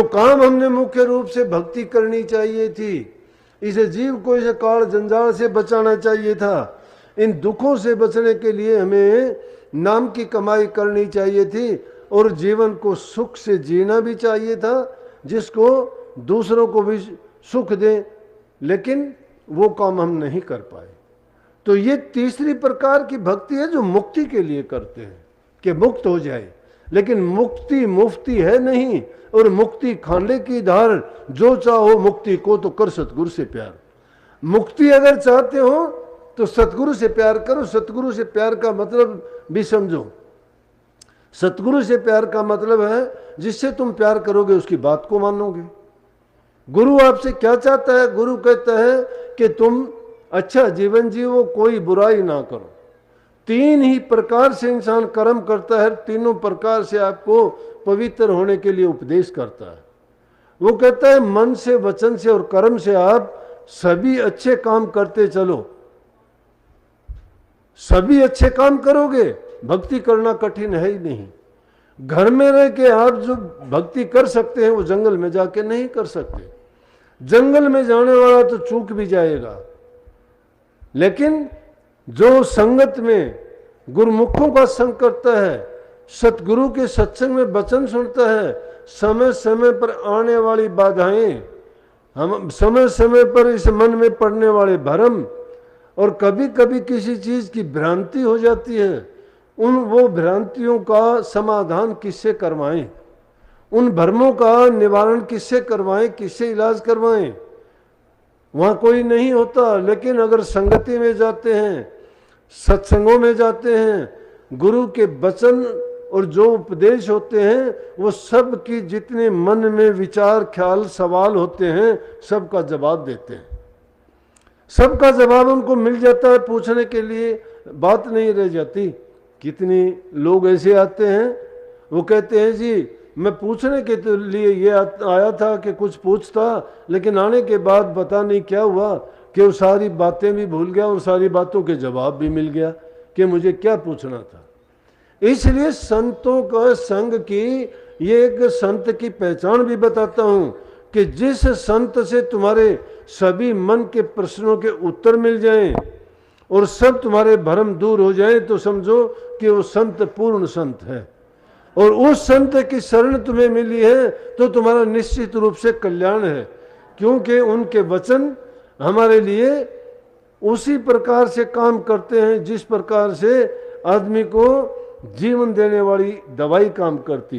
तो काम हमने मुख्य रूप से भक्ति करनी चाहिए थी। इसे जीव को इसे काल जंजाल से बचाना चाहिए था। इन दुखों से बचने के लिए हमें नाम की कमाई करनी चाहिए थी और जीवन को सुख से जीना भी चाहिए था, जिसको दूसरों को भी सुख दे। लेकिन वो काम हम नहीं कर पाए। तो ये तीसरी प्रकार की भक्ति है जो मुक्ति के लिए करते हैं कि मुक्त हो जाए। लेकिन मुक्ति मुफ्ती है नहीं, और मुक्ति खाने की धार, जो चाहो मुक्ति को तो कर सतगुरु से प्यार। मुक्ति अगर चाहते हो तो सतगुरु से प्यार करो। सतगुरु से प्यार का मतलब भी समझो। सतगुरु से प्यार का मतलब है जिससे तुम प्यार करोगे उसकी बात को मानोगे। गुरु आपसे क्या चाहता है? गुरु कहता है कि तुम अच्छा जीवन जियो, कोई बुराई ना करो। तीन ही प्रकार से इंसान कर्म करता है, तीनों प्रकार से आपको पवित्र होने के लिए उपदेश करता है। वो कहता है मन से, वचन से और कर्म से आप सभी अच्छे काम करते चलो। सभी अच्छे काम करोगे, भक्ति करना कठिन है ही नहीं। घर में रह के आप जो भक्ति कर सकते हैं वो जंगल में जाके नहीं कर सकते। जंगल में जाने वाला तो चूक भी जाएगा, लेकिन जो संगत में गुरुमुखों का संग करता है, सतगुरु के सत्संग में वचन सुनता है, समय समय पर आने वाली बाधाएं, हम समय समय पर इस मन में पड़ने वाले भ्रम, और कभी कभी किसी चीज की भ्रांति हो जाती है, वो भ्रांतियों का समाधान किससे करवाएं, उन भ्रमों का निवारण किससे करवाएं, किससे इलाज करवाएं? वहां कोई नहीं होता। लेकिन अगर संगति में जाते हैं, सत्संगों में जाते हैं, गुरु के वचन और जो उपदेश होते हैं वो सब की जितने मन में विचार, ख्याल, सवाल होते हैं सबका जवाब देते हैं। सबका जवाब उनको मिल जाता है, पूछने के लिए बात नहीं रह जाती। कितने लोग ऐसे आते हैं, वो कहते हैं जी मैं पूछने के लिए ये आया था कि कुछ पूछता, लेकिन आने के बाद पता नहीं क्या हुआ कि वो सारी बातें भी भूल गया और सारी बातों के जवाब भी मिल गया कि मुझे क्या पूछना था। इसलिए संतों का संग की ये एक संत की पहचान भी बताता हूं कि जिस संत से तुम्हारे सभी मन के प्रश्नों के उत्तर मिल जाएं और सब तुम्हारे भ्रम दूर हो जाए, तो समझो कि वो संत पूर्ण संत है। और उस संत की शरण तुम्हें मिली है तो तुम्हारा निश्चित रूप से कल्याण है, क्योंकि उनके वचन हमारे लिए उसी प्रकार से काम करते हैं जिस प्रकार से आदमी को जीवन देने वाली दवाई काम करती है।